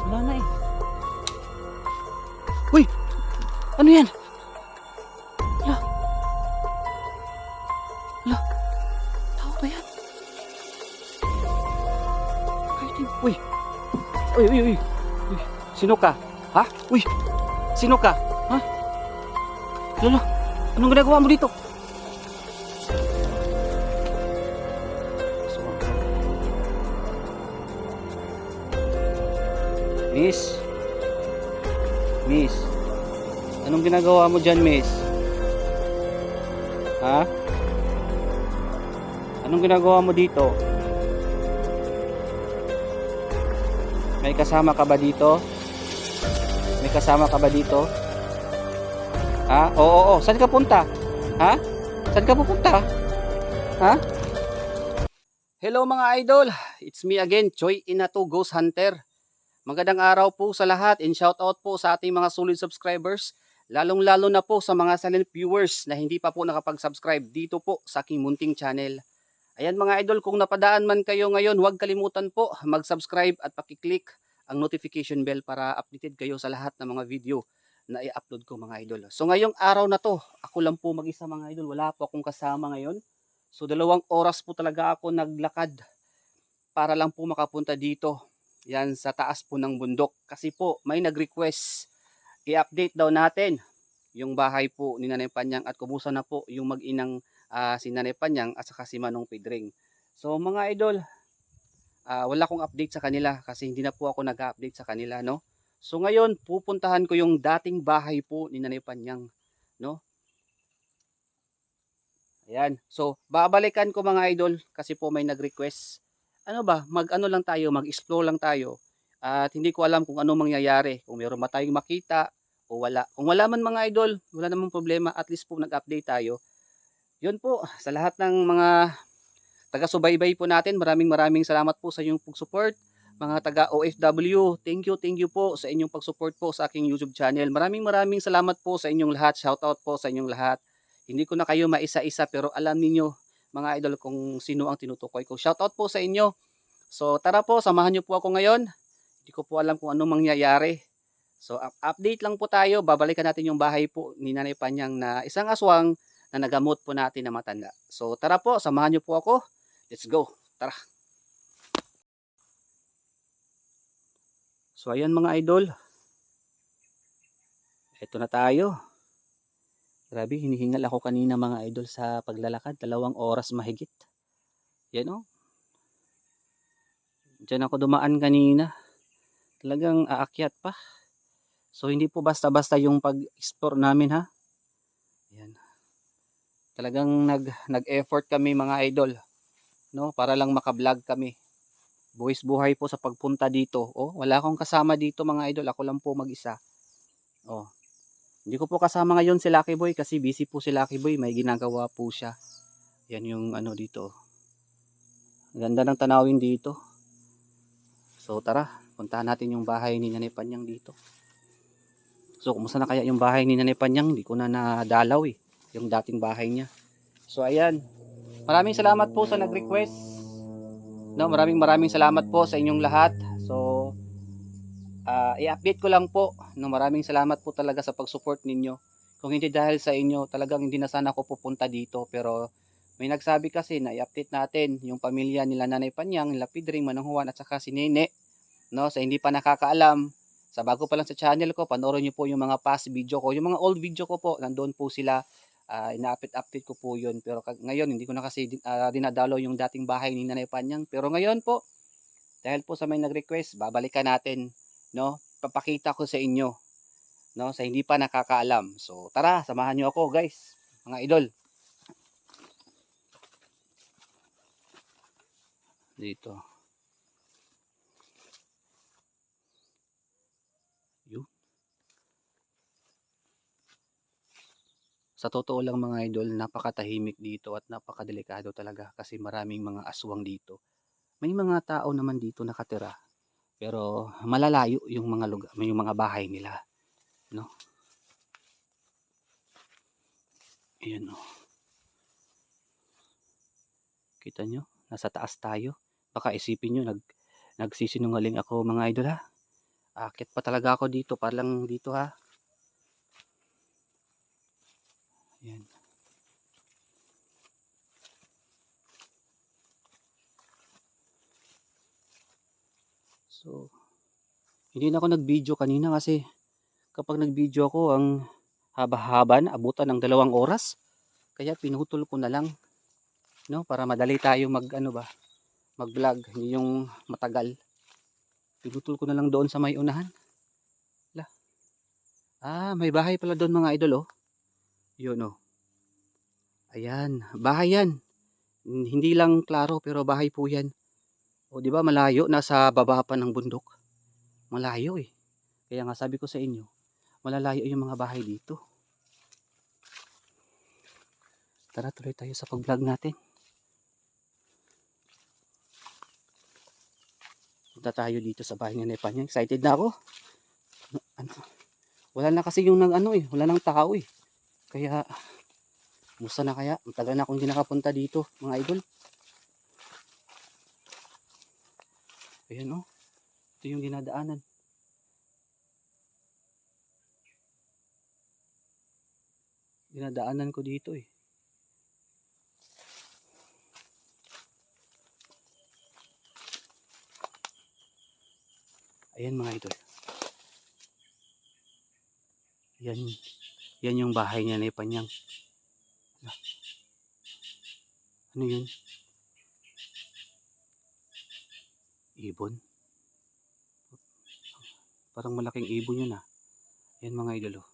Wala na eh. Uy! Ano yan? Hala. Hala. Tao ba yan? Uy! Uy, uy, uy! Uy! Sino ka? Ha? Uy! Sino ka? Ha? Lolo! Anong ginagawa mo dito? Miss? Miss? Anong ginagawa mo dyan, miss? Ha? Anong ginagawa mo dito? May kasama ka ba dito? May kasama ka ba dito? Ha? Oo. Saan ka punta? Ha? Saan ka pupunta? Ha? Hello mga idol! It's me again, Choi Inato Ghost Hunter. Magandang araw po sa lahat and shoutout po sa ating mga solid subscribers. Lalong-lalo na po sa mga silent viewers na hindi pa po nakapag-subscribe dito po sa aking munting channel. Ayan mga idol, kung napadaan man kayo ngayon, huwag kalimutan po mag-subscribe at pakiclick ang notification bell para updated kayo sa lahat ng mga video na i-upload ko mga idol. So ngayong araw na to, ako lang po mag-isa mga idol, wala po akong kasama ngayon. So 2 oras po talaga ako naglakad para lang po makapunta dito. Yan sa taas po ng bundok. Kasi po may nag-request i-update daw natin yung bahay po ni Nanay Panyang at kumusta na po yung mag-inang si Nanay Panyang at saka si Manong Pedring. So mga idol, wala akong update sa kanila kasi hindi na po ako nag-update sa kanila, no? So ngayon pupuntahan ko yung dating bahay po ni Nanay Panyang, no? Ayan. So babalikan ko mga idol kasi po may nag-request. Ano ba, mag-ano lang tayo, mag-explore lang tayo. At hindi ko alam kung ano mangyayari, kung meron ba tayong makita o wala. Kung wala man mga idol, wala namang problema, at least po nag-update tayo. Yun po, sa lahat ng mga taga-subaybay po natin, maraming salamat po sa inyong pag-support. Mga taga-OFW, thank you po sa inyong pag-support po sa aking YouTube channel. Maraming salamat po sa inyong lahat, shoutout po sa inyong lahat. Hindi ko na kayo maisa-isa pero alam niyo mga idol kung sino ang tinutukoy ko. Shoutout po sa inyo. So tara po, samahan niyo po ako ngayon. Hindi ko po alam kung ano mangyayari. So update lang po tayo. Babalikan natin yung bahay po ni Nanay Panyang na isang aswang na nagamot po natin na matanda. So tara po, samahan niyo po ako. Let's go. Tara. So ayan mga idol. Ito na tayo. Grabe, hinihingal ako kanina mga idol sa paglalakad. 2 oras mahigit. Yan o. Diyan ako dumaan kanina. Talagang aakyat pa. So hindi po basta-basta yung pag-explore namin ha. Yan. Talagang nag-effort kami mga idol, no, para lang maka-vlog kami. Buwis buhay po sa pagpunta dito. Oh, wala akong kasama dito mga idol, ako lang po mag-isa. Oh. Hindi ko po kasama ngayon si Lucky Boy kasi busy po si Lucky Boy, may ginagawa po siya. Yan yung ano dito. Ganda ng tanawin dito. So tara, puntahan natin yung bahay ni Nanay Panyang dito. So kumusta na kaya yung bahay ni Nanay Panyang? Hindi ko na nadalaw eh, yung dating bahay niya. So ayan, maraming salamat po sa nag-request, no, maraming salamat po sa inyong lahat. So i-update ko lang po, no, maraming salamat po talaga sa pag-support ninyo. Kung hindi dahil sa inyo, talagang hindi na sana ako pupunta dito. Pero may nagsabi kasi na i-update natin yung pamilya nila Nanay Panyang, nila Pedring, Manong Juan at saka si Nene, no. Sa hindi pa nakakaalam, sa bago pa lang sa channel ko, panoorin niyo po yung mga past video ko, yung mga old video ko po, nandoon po sila. Ina-update ko po yun. Pero ngayon hindi ko na kasi dinadalo yung dating bahay ni Nanay Panyang. Pero ngayon po, dahil po sa may nag-request, babalikan natin, no, papakita ko sa inyo, no, sa hindi pa nakakaalam. So tara, samahan niyo ako guys, mga idol. Dito. Yun. Sa totoo lang mga idol, napakatahimik dito at napakadelikado talaga kasi maraming mga aswang dito. May mga tao naman dito nakatira, pero malalayo yung mga lugar, yung mga bahay nila, no? Ayan o. Kita nyo? Nasa taas tayo. Baka isipin nyo, nagsisinungaling ako mga idol ha. Aakyat pa talaga ako dito para lang dito ha. Ayan. So, hindi na ako nag-video kanina kasi kapag nag-video ako ang haba-haba na, abutan ng 2 oras. Kaya pinutol ko na lang, no, para madali tayo mag-vlog, hindi yung matagal. Pinutol ko na lang doon sa may unahan. May bahay pala doon mga idol, oh. Yun, oh. Ayan, bahay yan. Hindi lang klaro pero bahay po yan. O, di ba malayo, nasa baba pa ng bundok. Malayo eh. Kaya nga sabi ko sa inyo, malalayo yung mga bahay dito. Tara, tuloy tayo sa pag-vlog natin. Punta tayo dito sa bahay ni Nepanya. Excited na ako. Wala na kasi yung wala nang tao eh. Kaya, musta na kaya? Matagal na akong hindi nakapunta dito, mga idol. Ayan oh. Ito yung dinadaanan. Dinadaanan ko dito eh. Ayan mga idol. Yan yung bahay niya ni Panyang. Ano yun? Ibon. Parang malaking ibon yun ah. Yan mga idol oh.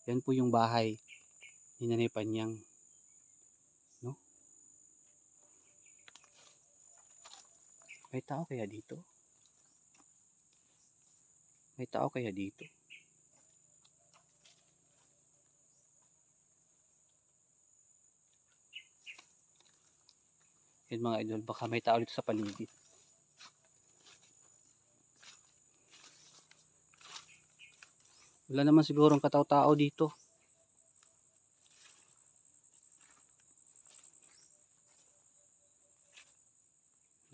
Yan po yung bahay ni Nanay Panyang. No? May tao kaya dito? May tao kaya dito? Yan mga idol, baka may tao dito sa paligid. Wala naman sigurong katao-tao dito.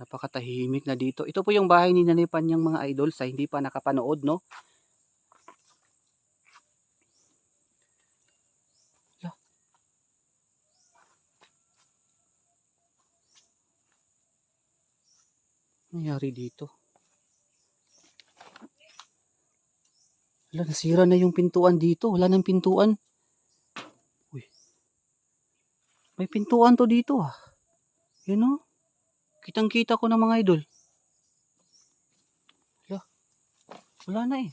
Napakatahimik na dito. Ito po yung bahay ni Nanay Panyang mga idol sa hindi pa nakapanood, no? Nangyari dito? Wala, nasira na yung pintuan dito. Wala nang pintuan. Uy. May pintuan to dito ah. Yun oh. Kitang-kita ko na mga idol. Wala na eh.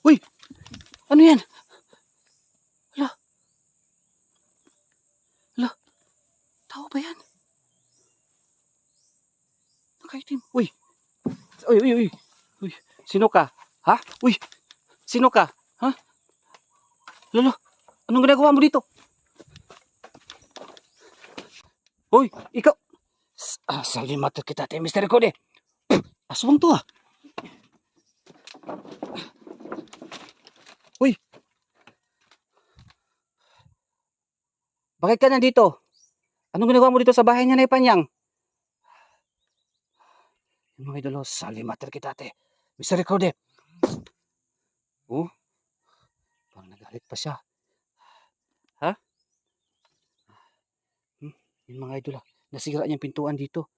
Uy! Ano yan? Tao ba yan? Nakaitim. Uy! Uy! Sino ka? Ha? Uy! Sino ka? Ha? Lolo, anong ginagawa mo dito? Uy! Ikaw! Salimatot kita, Mr. Code. Aswang to ah. Uy! Bakit ka nandito? Anong ginagawa mo dito sa bahay niya na Ipanyang? Yung mga idolo, salimatot kita, Mr. Code. Oh? Parang nagalit pa siya. Ha? Yung mga idol, nasira niyang pintuan dito.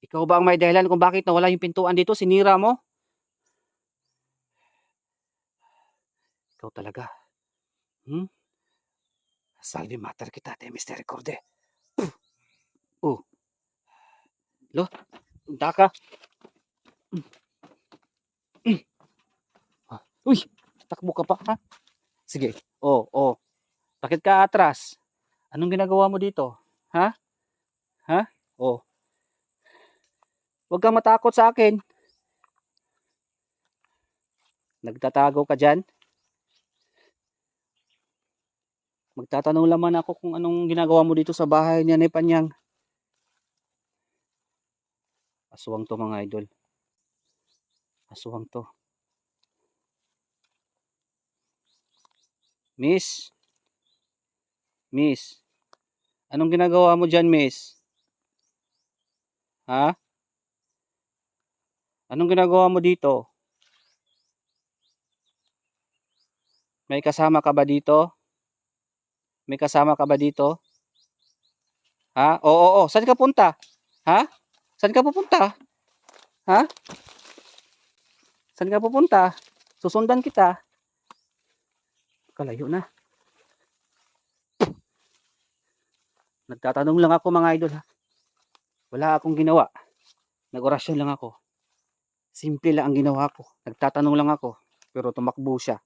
Ikaw ba ang may dahilan kung bakit nawala yung pintuan dito? Sinira mo? Ikaw talaga. Salvi mater kita, Mr. Corde. Oh. Lo, punta ka. Uy, takbo ka pa, ha? Sige. Oh. Bakit ka atras? Anong ginagawa mo dito? Ha? Oh. Huwag kang matakot sa akin. Nagtatago ka dyan? Magtatanong naman ako kung anong ginagawa mo dito sa bahay niya ni Panyang. Aswang to mga idol. Aswang to. Miss. Anong ginagawa mo dyan, miss? Ha? Anong ginagawa mo dito? May kasama ka ba dito? May kasama ka ba dito? Ha? Oo, oo. Saan ka punta? Ha? Saan ka pupunta? Ha? Saan ka pupunta? Susundan kita. Kalayo na. Nagtatanong lang ako mga idol ha. Wala akong ginawa. Nag-orasyon lang ako. Simple lang ang ginawa ko. Nagtatanong lang ako. Pero tumakbo siya.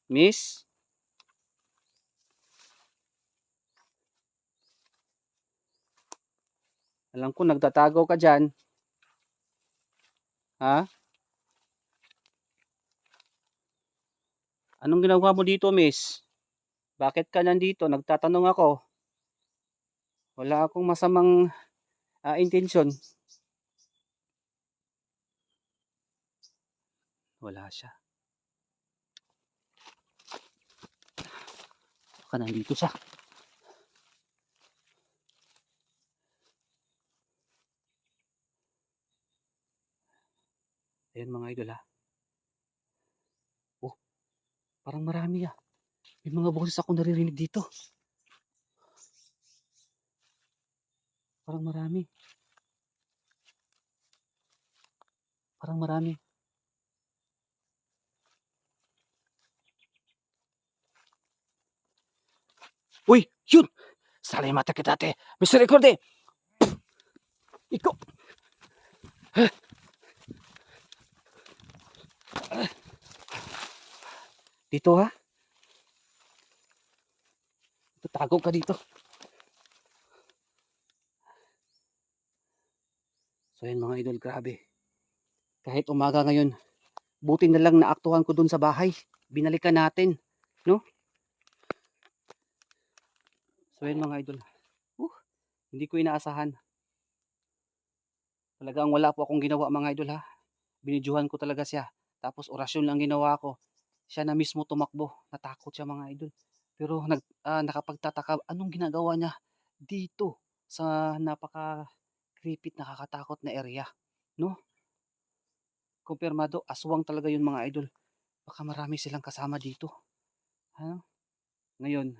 Miss? Alam ko nagtatago ka dyan. Ha? Anong ginagawa mo dito, miss? Bakit ka nandito? Nagtatanong ako. Wala akong masamang intensyon. Wala siya. Baka nandito siya. Ayan mga idol ha. Oh, parang marami ah. May mga boses ako naririnig dito. Parang marami. Parang marami. Uy, yun! Salay mata kita te. Misericorde! Ikaw! Dito ha? Tago ka dito. So yan mga idol, grabe. Kahit umaga ngayon, buti na lang naaktuhan ko dun sa bahay. Binalikan natin, no? So yan mga idol. Hindi ko inaasahan. Talagang wala po akong ginawa mga idol ha. Binidyohan ko talaga siya. Tapos orasyon lang ginawa ko. Siya na mismo tumakbo. Natakot siya mga idol. Pero nakapagtataka, anong ginagawa niya dito sa napaka creepy nakakatakot na area, no? Kumpirmado, aswang talaga yun mga idol. Baka marami silang kasama dito. Ano? Ngayon,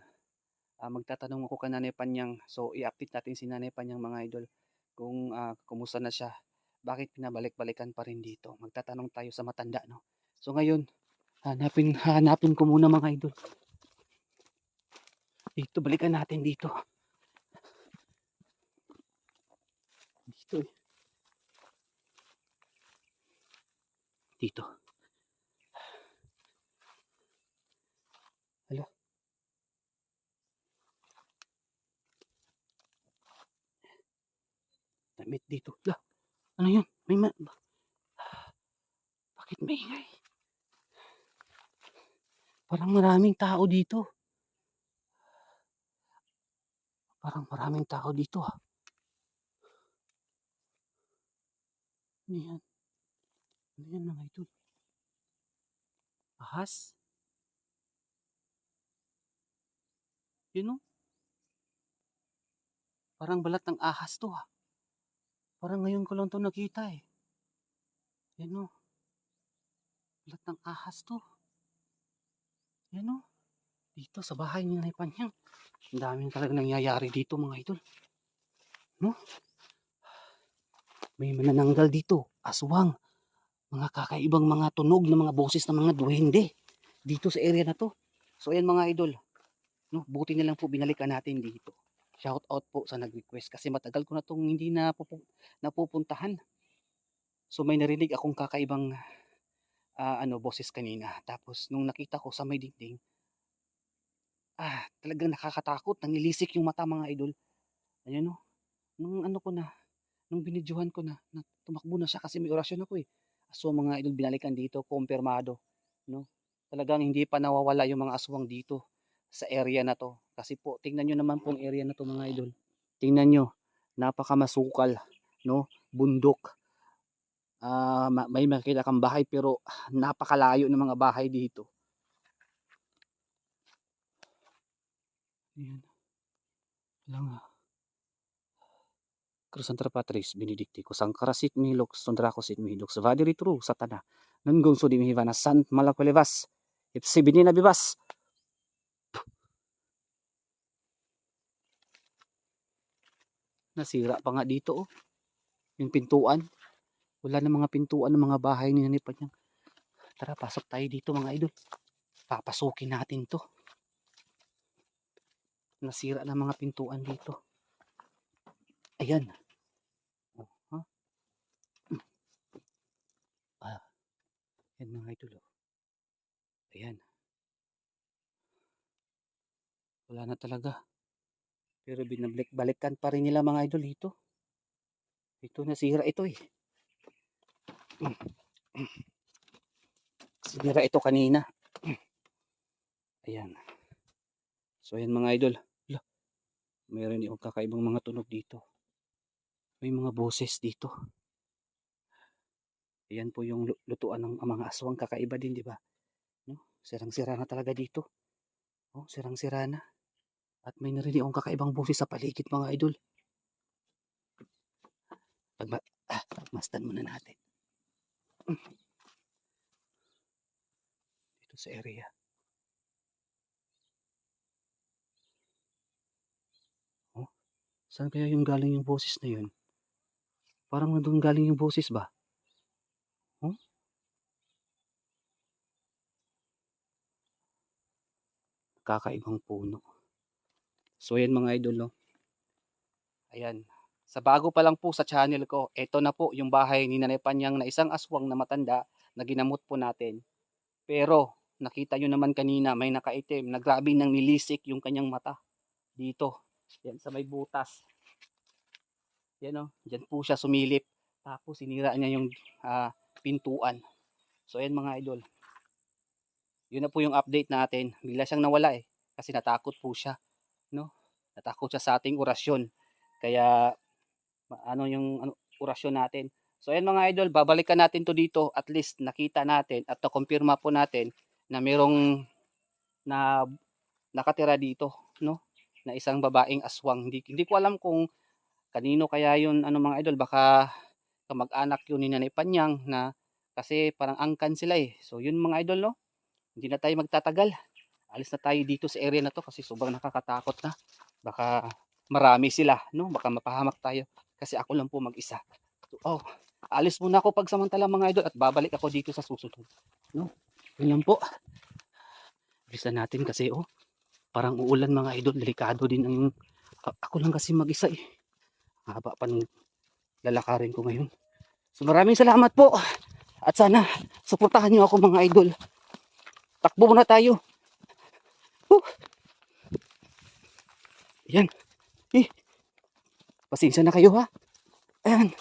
magtatanong ako kay Nanay Panyang. So, i-update natin si Nanay Panyang mga idol. Kung kumusta na siya. Bakit pinabalik-balikan pa rin dito? Magtatanong tayo sa matanda, no? So, ngayon, hanapin ko muna mga idol. Dito, balikan natin dito. Dito eh. Dito. Hala. Damit dito. Hala. Ano yun? Bakit may ingay? Parang maraming tao dito. Parang maraming tao dito ah. Ano yan? Ano yan mga idol? Ahas? Yun know? Parang balat ng ahas to ah. Parang ngayon ko lang to nakita eh. Yan know? Balat ng ahas to. Yan know? Dito sa bahay ni Nanay Panyang. Ang daming talaga nangyayari dito mga idol. No? May manananggal dito. Aswang. Mga kakaibang mga tunog ng mga boses ng mga duwende. Dito sa area na to. So ayan mga idol. No? Buti na lang po binalikan natin dito. Shout out po sa nag-request. Kasi matagal ko na itong hindi napupuntahan. So may narinig akong kakaibang boses kanina. Tapos nung nakita ko sa may dingding, talagang nakakatakot. Nangilisik yung mata mga idol. Ayan no. Nung ano ko na, nung binidyohan ko na tumakbo na siya kasi may orasyon ako eh. So mga idol binalikan dito, kumpirmado, no? Talagang hindi pa nawawala yung mga aswang dito sa area na to. Kasi po, tingnan nyo naman pong area na to mga idol. Tingnan nyo, napakamasukal, no? Bundok. May makita kang bahay pero napakalayo ng mga bahay dito. Ayan. Lang Santra Patris Benedicticus Sancra sit mihi lux sondraco sit mihi lux vadiri true satana nunggung so di mihi vana sant malakulevas ipsi binina bibas. Nasira pa nga dito oh. Yung pintuan. Wala na mga pintuan ng mga bahay ni Nanay Panyang. Tara, pasok tayo dito mga idol. Papasukin natin to. Nasira na mga pintuan dito. Ayan. Oh, ha? Yan mga idol. Oh. Ayan. Wala na talaga. Pero binabalik-balikan pa rin nila mga idol dito. Ito nasira ito eh. Sinira ito kanina. Ayan. So ayan mga idol. Mayroon yung kakaibang mga tunog dito. May mga boses dito. Ayan po yung lutuan ng mga aswang, kakaiba din, di ba? No? Sirang-sira na talaga dito. Oh, sirang-sira na. At may narinig akong kakaibang boses sa paligid mga idol. Pagmasdan muna natin. Dito sa area. Oh, saan kaya yung galing yung boses na yun? Parang nandun galing yung boses ba? Oh? Kakaibang puno. So ayan mga idol, no? Ayan. Sa bago pa lang po sa channel ko, ito na po yung bahay ni Nanay Panyang na isang aswang na matanda na ginamot po natin. Pero nakita nyo naman kanina may nakaitim na grabe nang nilisik yung kanyang mata. Dito. Yan sa may butas. Yan o. Diyan po siya sumilip. Tapos sinira niya yung pintuan. So ayan mga idol. Yun na po yung update natin. Bigla siyang nawala eh. Kasi natakot po siya. No? Natakot siya sa ating orasyon. Kaya yung orasyon natin. So ayan mga idol, babalikan natin to dito. At least nakita natin at na-confirma po natin na merong nakatira dito, no? Na isang babaeng aswang. Hindi ko alam kung kanino kaya yun mga idol, baka kamag-anak yun ni Nanay Panyang na kasi parang angkan sila eh. So yun mga idol, no? Hindi na tayo magtatagal. Alis na tayo dito sa area na to kasi sobrang nakakatakot na. Baka marami sila, no? Baka mapahamak tayo kasi ako lang po mag-isa. So, alis muna ako pagsamantala mga idol at babalik ako dito sa susunod, no? Yun lang po. Bilisan natin kasi parang uulan mga idol, delikado din ang ako lang kasi mag-isa eh. Haba pa ng lalakarin ko ngayon. So maraming salamat po at sana suportahan niyo ako mga idol. Takbo muna tayo. Yan. Pasensya na kayo ha. Ayan.